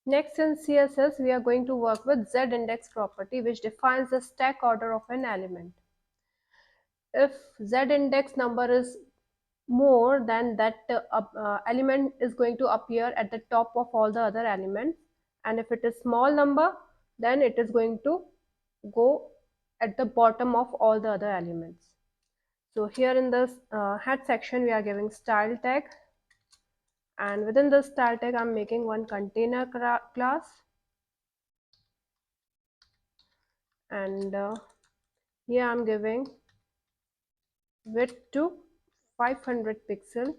Next in CSS, we are going to work with Z-index property, which defines the stack order of an element. If Z-index number is more, then that element is going to appear at the top of all the other elements, and if it is small number, then it is going to go at the bottom of all the other elements. So here in this head section, we are giving style tag, and within the style tag I'm making one container class, and here I'm giving width to 500 pixel,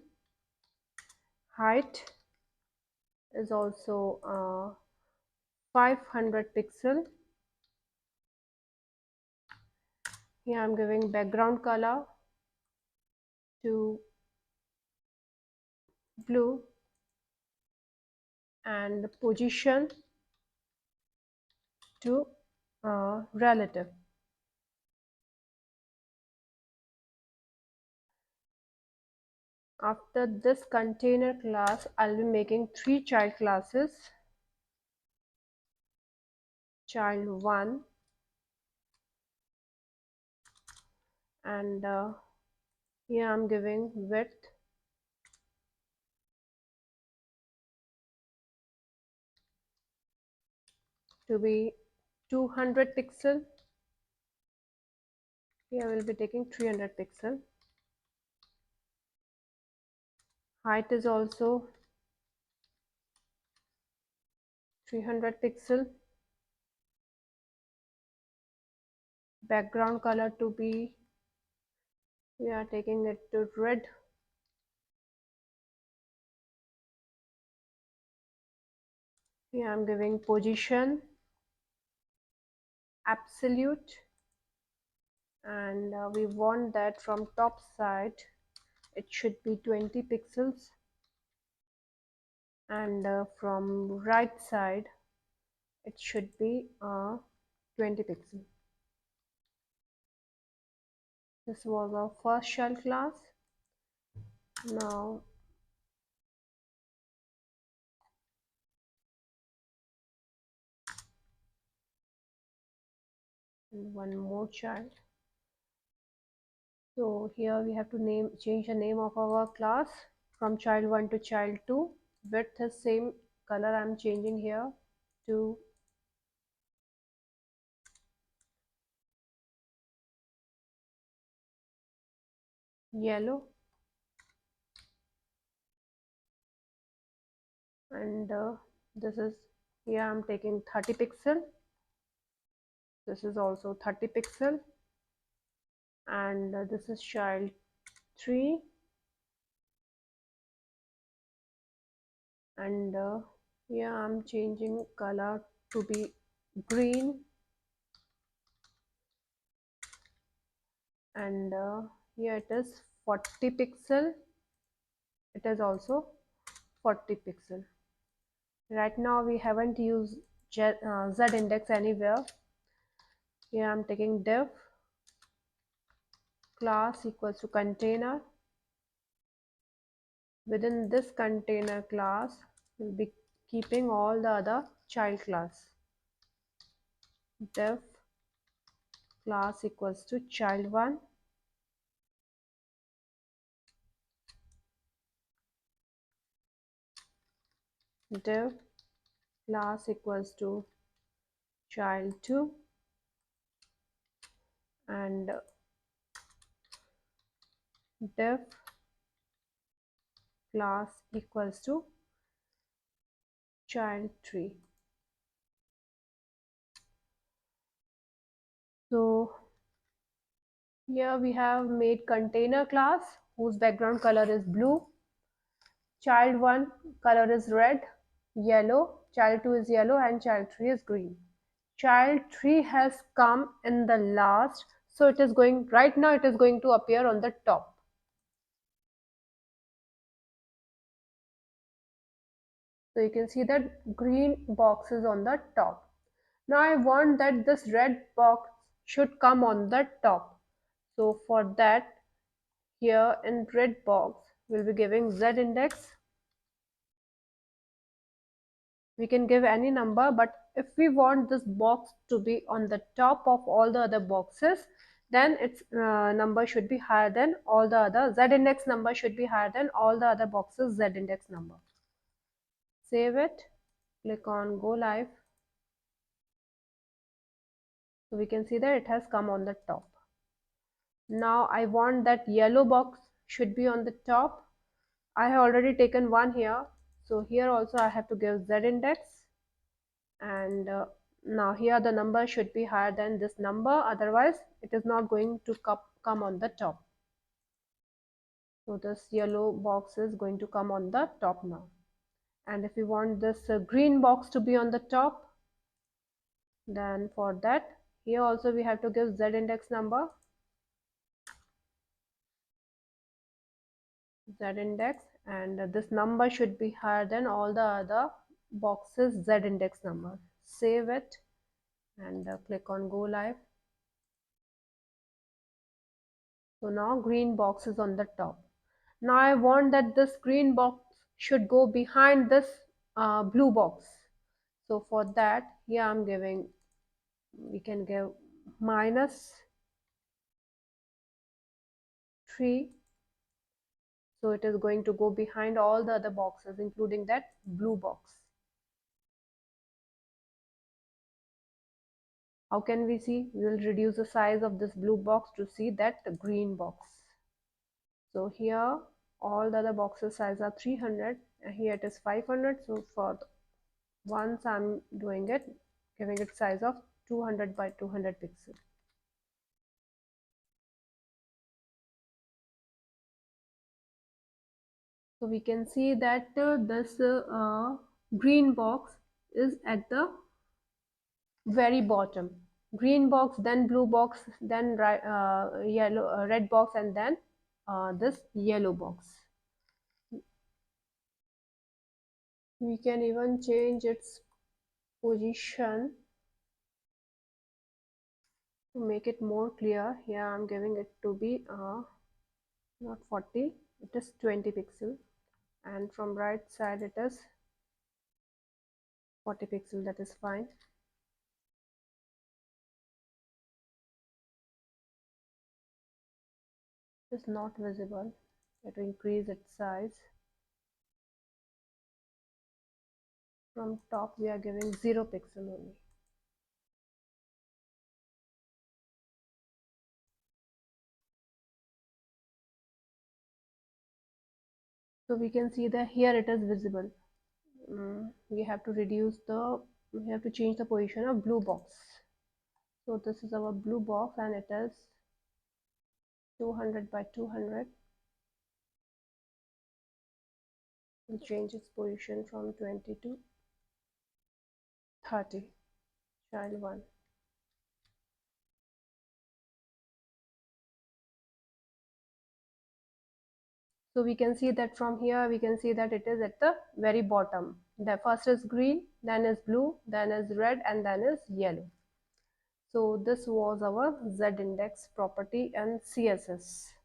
height is also 500 pixel. Here I'm giving background color to blue and position to relative. After this container class, I'll be making 3 child classes. Child 1, and here I'm giving width to be 200 pixel. Here we'll be taking 300 pixel. Height is also 300 pixel. Background color to be, we are taking it to red. Here I'm giving position absolute, and we want that from top side it should be 20 pixels, and from right side it should be 20 pixels. This was our first shell class. Now one more child. So here we have to change the name of our class from child 1 to child 2. Width is same color I'm changing here to yellow, and this is, here I'm taking 30 pixel. This is also 30 pixel, and this is child 3, and here I'm changing color to be green, and here it is 40 pixel. It is also 40 pixel. Right now we haven't used Z index anywhere. Here I'm taking div class equals to container. Within this container class we'll be keeping all the other child class. Div class equals to child 1, div class equals to child 2, and div class equals to child 3. So here we have made container class whose background color is blue. Child 1 color is red, yellow, child 2 is yellow, and child 3 is green. Child 3 has come in the last, so it is going, right now it is going to appear on the top. So you can see that green box is on the top. Now I want that this red box should come on the top. So for that, here in red box we'll be giving Z index We can give any number, but if we want this box to be on the top of all the other boxes, then its number should be higher than all the other, Z index number should be higher than all the other boxes Z index number. Save it, click on go live. So we can see that it has come on the top. Now I want that yellow box should be on the top. I have already taken one here, so here also I have to give Z index, and now here the number should be higher than this number, otherwise it is not going to come on the top. So this yellow box is going to come on the top now. And if we want this green box to be on the top, then for that here also we have to give Z index number, Z index, and this number should be higher than all the other boxes Z index number. Save it and click on go live. So now green box is on the top. Now I want that this green box should go behind this blue box. So for that, here I'm giving, we can give -3. So it is going to go behind all the other boxes, including that blue box. How can we see? We will reduce the size of this blue box to see that green box. So here all the other boxes size are 300, and here it is 500. So for once I'm doing it, giving it size of 200 by 200 pixel. So we can see that this green box is at the very bottom. Green box, then blue box, then red box, and then this yellow box. We can even change its position to make it more clear. Here I'm giving it to be not 40, it is 20 pixel, and from right side it is 40 pixel. That is fine. It is not visible. To increase its size, from top we are giving 0 pixel only. So we can see that here it is visible. We have to change the position of blue box. So this is our blue box, and it is 200 by 200. We'll change its position from 20 to 30. Child 1. So we can see that from here we can see that it is at the very bottom. The first is green, then is blue, then is red, and then is yellow. So this was our Z index property and CSS.